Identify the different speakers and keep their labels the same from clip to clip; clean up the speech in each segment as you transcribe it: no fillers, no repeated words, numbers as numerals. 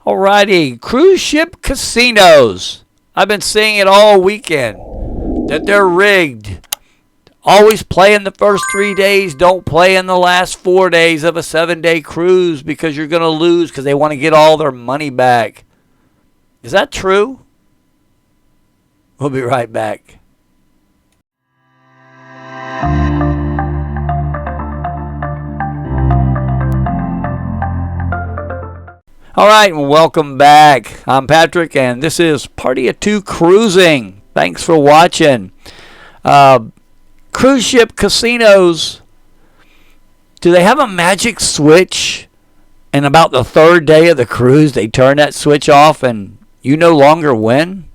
Speaker 1: Alrighty, cruise ship casinos. I've been seeing it all weekend that they're rigged. Always play in the first 3 days. Don't play in the last 4 days of a 7-day cruise because you're going to lose because they want to get all their money back. Is that true? We'll be right back. All right, and welcome back. I'm Patrick, and this is Party of Two Cruising. Thanks for watching. Cruise ship casinos, do they have a magic switch? And about the third day of the cruise, they turn that switch off and you no longer win?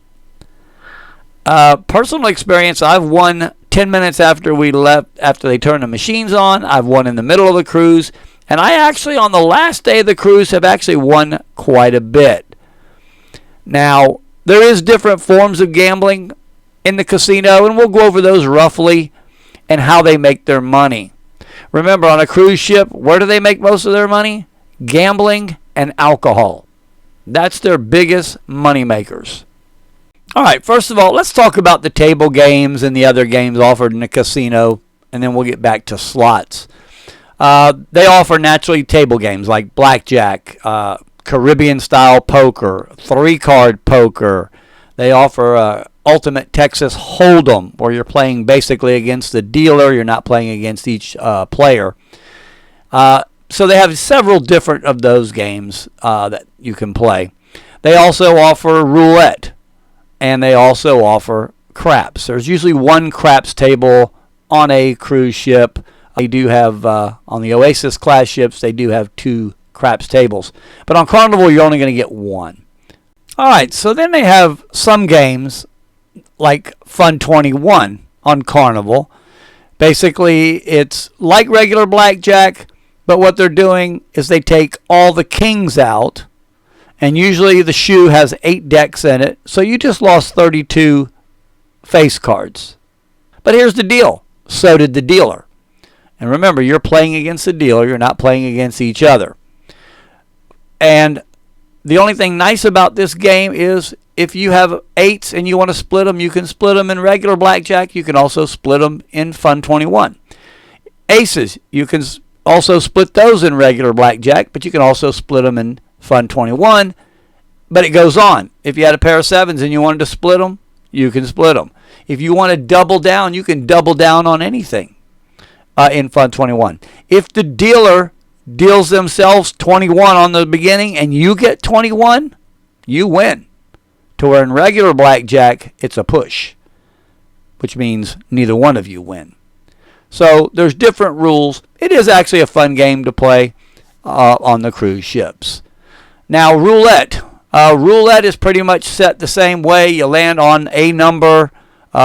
Speaker 1: Personal experience, I've won 10 minutes after we left, after they turned the machines on. I've won in the middle of the cruise. And I actually, on the last day of the cruise, have actually won quite a bit. Now, there is different forms of gambling in the casino, and we'll go over those roughly and how they make their money. Remember, on a cruise ship, where do they make most of their money? Gambling and alcohol. That's their biggest money makers. All right, first of all, let's talk about the table games and the other games offered in the casino, and then we'll get back to slots. They offer naturally table games like blackjack, Caribbean-style poker, three-card poker. They offer ultimate Texas Hold'em, where you're playing basically against the dealer. You're not playing against each player. So they have several different of those games that you can play. They also offer roulette, and they also offer craps. There's usually one craps table on a cruise ship. They do have, on the Oasis class ships, they do have 2 craps tables. But on Carnival, you're only going to get 1. All right, so then they have some games like Fun 21 on Carnival. Basically, it's like regular blackjack, but what they're doing is they take all the kings out, and usually the shoe has 8 decks in it, so you just lost 32 face cards. But here's the deal. So did the dealer. And remember, you're playing against the dealer. You're not playing against each other. And the only thing nice about this game is if you have 8s and you want to split them, you can split them in regular blackjack. You can also split them in Fun 21. Aces, you can also split those in regular blackjack, but you can also split them in Fun 21. But it goes on. If you had a pair of 7s and you wanted to split them, you can split them. If you want to double down, you can double down on anything. In Fun 21. If the dealer deals themselves 21 on the beginning and you get 21, you win. To where in regular blackjack, it's a push, which means neither one of you win. So there's different rules. It is actually a fun game to play on the cruise ships. Now, roulette. Roulette is pretty much set the same way. You land on a number.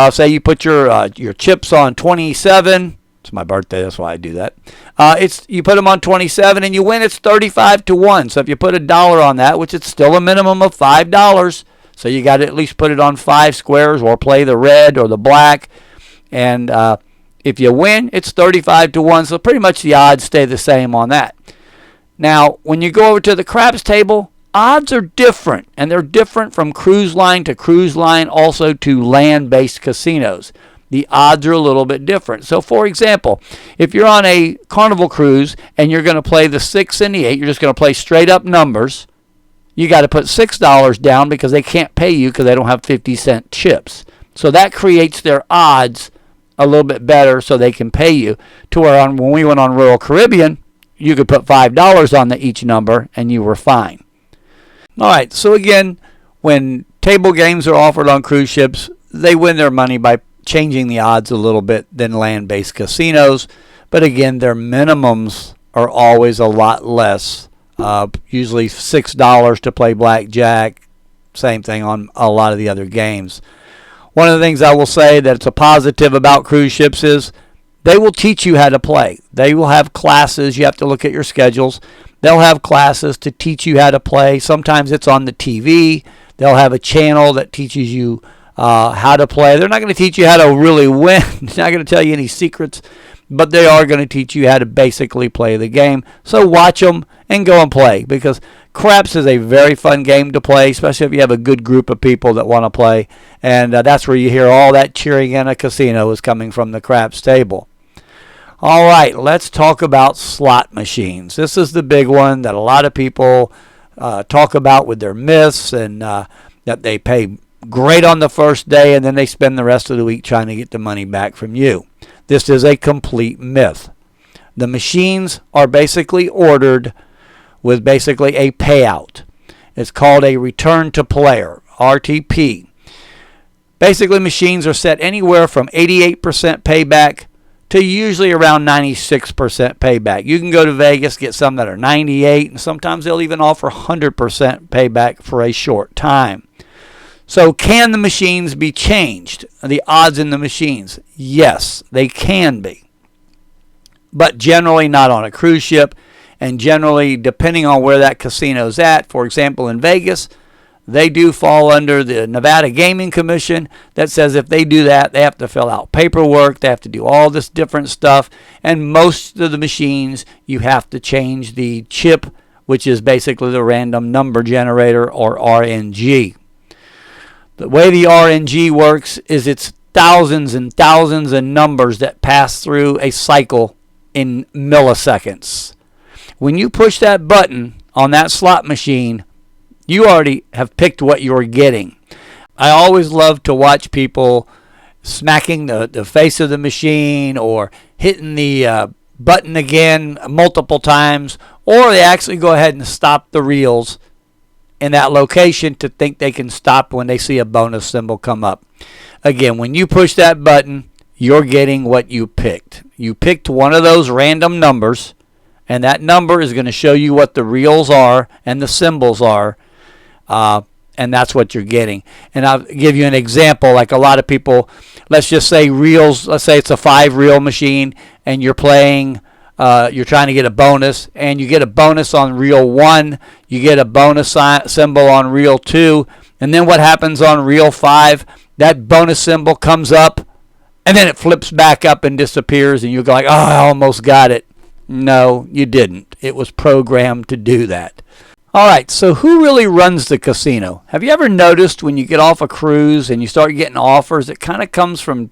Speaker 1: Say you put your chips on 27. It's my birthday, that's why I do that. You put them on 27 and you win. It's 35-1. So if you put $1 on that, which it's still a minimum of $5, so you got to at least put it on 5 squares or play the red or the black. And if you win, it's 35-1. So pretty much the odds stay the same on that. Now, when you go over to the craps table, odds are different, and they're different from cruise line to cruise line, also to land-based casinos. The odds are a little bit different. So, for example, if you're on a Carnival cruise and you're going to play the 6 and the 8, you're just going to play straight up numbers, you got to put $6 down because they can't pay you because they don't have 50-cent chips. So that creates their odds a little bit better so they can pay you. To where when we went on Royal Caribbean, you could put $5 on each number and you were fine. All right, so again, when table games are offered on cruise ships, they win their money by changing the odds a little bit than land-based casinos. But again, their minimums are always a lot less. Usually $6 to play blackjack. Same thing on a lot of the other games. One of the things I will say that's a positive about cruise ships is they will teach you how to play. They will have classes. You have to look at your schedules. They'll have classes to teach you how to play. Sometimes it's on the TV. They'll have a channel that teaches you how to play. They're not going to teach you how to really win. They're not going to tell you any secrets. but they are going to teach you how to basically play the game. So watch them and go and play, because craps is a very fun game to play, especially if you have a good group of people that want to play. And that's where you hear all that cheering in a casino is coming from the craps table. All right, let's talk about slot machines. This is the big one that a lot of people talk about with their myths, and that they pay great on the first day and then they spend the rest of the week trying to get the money back from you. This is a complete myth. The machines are basically ordered with basically a payout. It's called a return to player, RTP. Basically, machines are set anywhere from 88% payback to usually around 96% payback. You can go to Vegas, get some that are 98, and sometimes they'll even offer 100% payback for a short time. So can the machines be changed? The odds in the machines? Yes, they can be. But generally not on a cruise ship, and generally depending on where that casino's at. For example, in Vegas, they do fall under the Nevada Gaming Commission that says if they do that, they have to fill out paperwork, they have to do all this different stuff, and most of the machines you have to change the chip, which is basically the random number generator, or RNG. The way the RNG works is it's thousands and thousands of numbers that pass through a cycle in milliseconds. When you push that button on that slot machine, you already have picked what you're getting. I always love to watch people smacking the face of the machine or hitting the button again multiple times, or they actually go ahead and stop the reels in that location to think they can stop when they see a bonus symbol come up. Again, when you push that button, you're getting what you picked. You picked one of those random numbers, and that number is going to show you what the reels are and the symbols are, and that's what you're getting. And I'll give you an example. Like a lot of people, let's just say reels, let's say it's a 5-reel machine, and you're playing, you're trying to get a bonus, and you get a bonus on reel 1, you get a bonus symbol on reel 2, and then what happens on reel 5? That bonus symbol comes up, and then it flips back up and disappears, and you go like, oh, I almost got it. No, you didn't. It was programmed to do that. All right, so who really runs the casino? Have you ever noticed when you get off a cruise and you start getting offers, it kind of comes from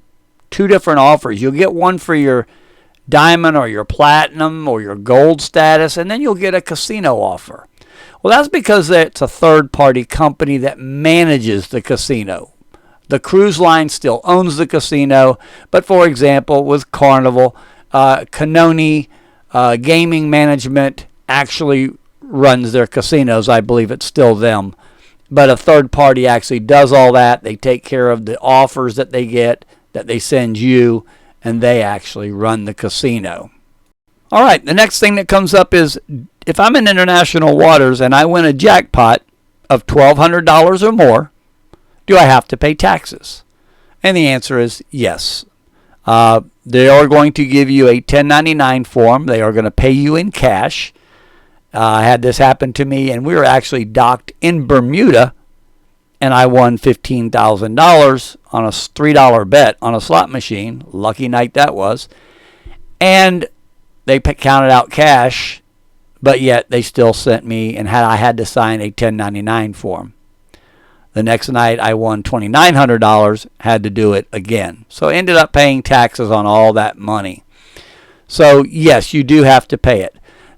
Speaker 1: two different offers. You'll get one for your diamond or your platinum or your gold status, and then you'll get a casino offer. Well, that's because it's a third-party company that manages the casino. The cruise line still owns the casino, but for example, with Carnival, Canoni Gaming Management actually runs their casinos. I believe it's still them. But a third party actually does all that. They take care of the offers that they get, that they send you, and they actually run the casino. All right, the next thing that comes up is if I'm in international waters and I win a jackpot of $1,200 or more, do I have to pay taxes? And the answer is yes. They are going to give you a 1099 form. They are going to pay you in cash. I had this happen to me, and we were actually docked in Bermuda, and I won $15,000 on a $3 bet on a slot machine. Lucky night that was. And they counted out cash, but yet they still sent me, and I had to sign a 1099 form. The next night I won $2,900, had to do it again. So I ended up paying taxes on all that money. So yes, you do have to pay it.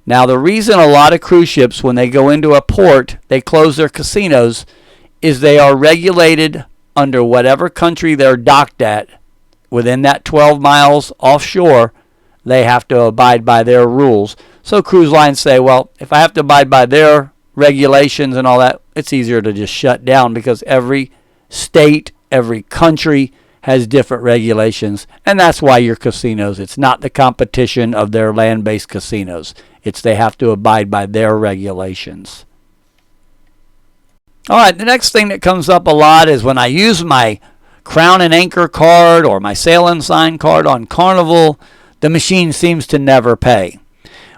Speaker 1: Now the reason a lot of cruise ships, when they go into a port, they close their casinos, is they are regulated under whatever country they're docked at. Within that 12 miles offshore, they have to abide by their rules. So cruise lines say, well, if I have to abide by their regulations and all that, it's easier to just shut down, because every state, every country has different regulations, and that's why your casinos, it's not the competition of their land-based casinos. It's they have to abide by their regulations. All right, the next thing that comes up a lot is when I use my Crown and Anchor card or my Sail and Sign card on Carnival, the machine seems to never pay.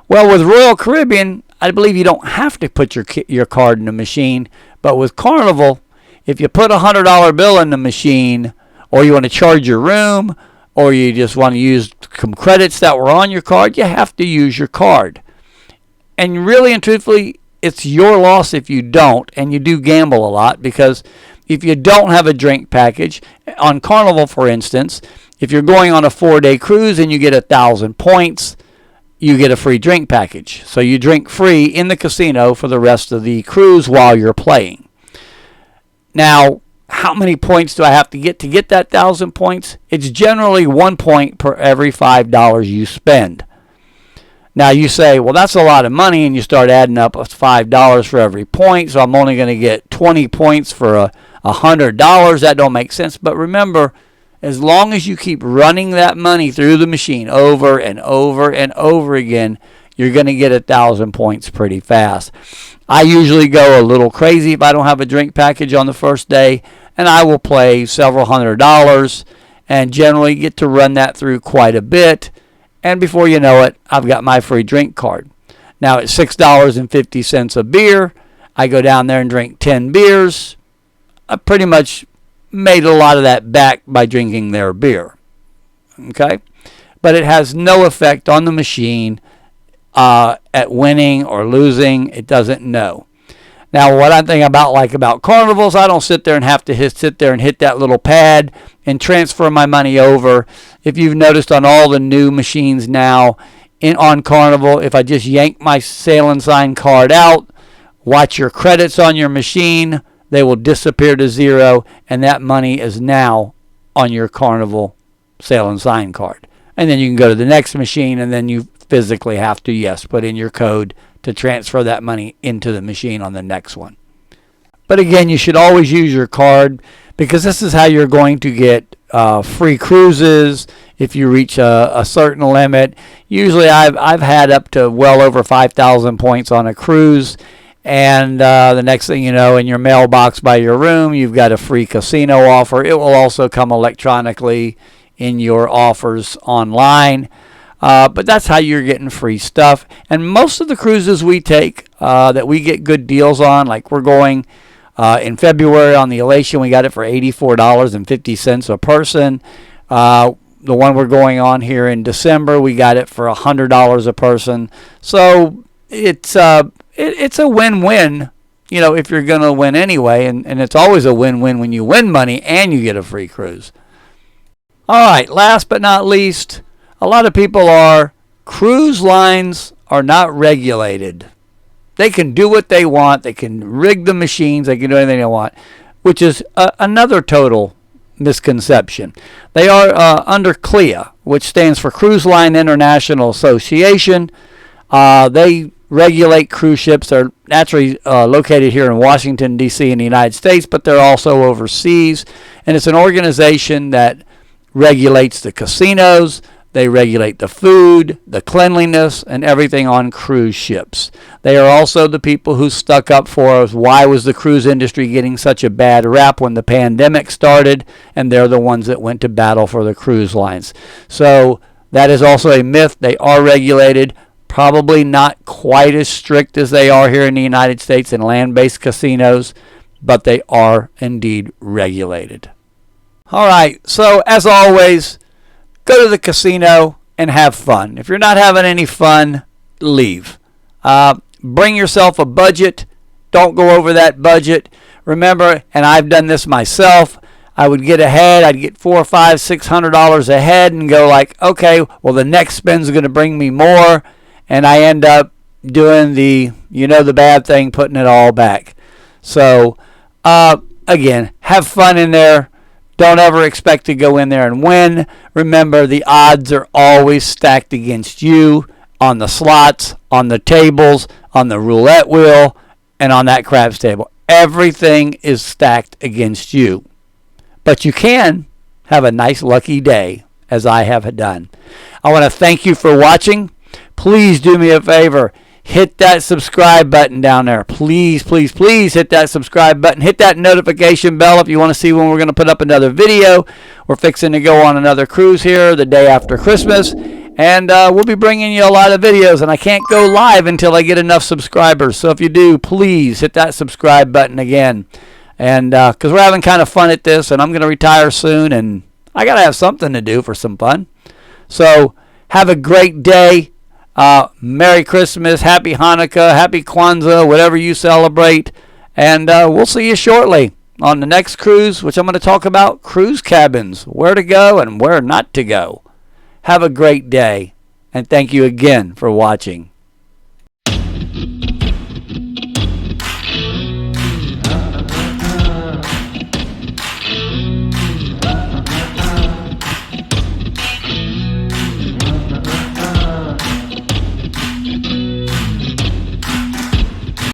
Speaker 1: Well, with Royal Caribbean, I believe you don't have to put your card in the machine, but with Carnival, if you put a $100 bill in the machine, or you want to charge your room, or you just want to use some credits that were on your card, you have to use your card. And really and truthfully, it's your loss if you don't, and you do gamble a lot, because if you don't have a drink package, on Carnival, for instance, if you're going on a 4-day cruise and you get 1,000 points, you get a free drink package. So you drink free in the casino for the rest of the cruise while you're playing. Now, how many points do I have to get that 1,000 points? It's generally 1 point per every $5 you spend. Now you say, well, that's a lot of money, and you start adding up $5 for every point, so I'm only going to get 20 points for $100. That don't make sense. But remember, as long as you keep running that money through the machine over and over and over again, you're going to get 1,000 points pretty fast. I usually go a little crazy if I don't have a drink package on the first day, and I will play several $100s and generally get to run that through quite a bit. And before you know it, I've got my free drink card. Now it's $6.50 a beer. I go down there and drink 10 beers. I pretty much made a lot of that back by drinking their beer. Okay? But it has no effect on the machine at winning or losing. It doesn't know. Now, what I think about carnivals, I don't sit there and have to hit that little pad and transfer my money over. If you've noticed on all the new machines now on Carnival, if I just yank my Sail and Sign card out, watch your credits on your machine, they will disappear to zero, and that money is now on your Carnival Sail and Sign card. And then you can go to the next machine, and then you physically have to, yes, put in your code to transfer that money into the machine on the next one. But again, you should always use your card, because this is how you're going to get free cruises if you reach a certain limit. Usually I've had up to well over 5,000 points on a cruise, and the next thing you know, in your mailbox by your room, you've got a free casino offer. It will also come electronically in your offers online. But that's how you're getting free stuff. And most of the cruises we take that we get good deals on, like we're going in February on the Elation, we got it for $84.50 a person. The one we're going on here in December, we got it for $100 a person. So it's a win-win, if you're going to win anyway. And it's always a win-win when you win money and you get a free cruise. All right, last but not least, a lot of people cruise lines are not regulated. They can do what they want. They can rig the machines. They can do anything they want, which is another total misconception. They are under CLIA, which stands for Cruise Line International Association. They regulate cruise ships. They're naturally located here in Washington, D.C. in the United States, but they're also overseas. And it's an organization that regulates the casinos. They regulate the food, the cleanliness, and everything on cruise ships. They are also the people who stuck up for us. Why was the cruise industry getting such a bad rap when the pandemic started? And they're the ones that went to battle for the cruise lines. So that is also a myth. They are regulated. Probably not quite as strict as they are here in the United States in land-based casinos, but they are indeed regulated. All right, so as always, go to the casino and have fun. If you're not having any fun, leave. Bring yourself a budget. Don't go over that budget. Remember, and I've done this myself, I would get ahead. I'd get $400, $500, $600 ahead and go like, okay, well, the next spin's going to bring me more. And I end up doing the bad thing, putting it all back. So, again, have fun in there. Don't ever expect to go in there and win. Remember, the odds are always stacked against you on the slots, on the tables, on the roulette wheel, and on that craps table. Everything is stacked against you. But you can have a nice lucky day, as I have done. I want to thank you for watching. Please do me a favor. Hit that subscribe button down there. Please, please, please hit that subscribe button. Hit that notification bell if you want to see when we're going to put up another video. We're fixing to go on another cruise here the day after Christmas. And we'll be bringing you a lot of videos. And I can't go live until I get enough subscribers. So if you do, please hit that subscribe button again. And because we're having kind of fun at this. And I'm going to retire soon. And I got to have something to do for some fun. So have a great day. Merry Christmas, Happy Hanukkah, Happy Kwanzaa, whatever you celebrate. And we'll see you shortly on the next cruise, which I'm going to talk about cruise cabins, where to go and where not to go. Have a great day, and thank you again for watching.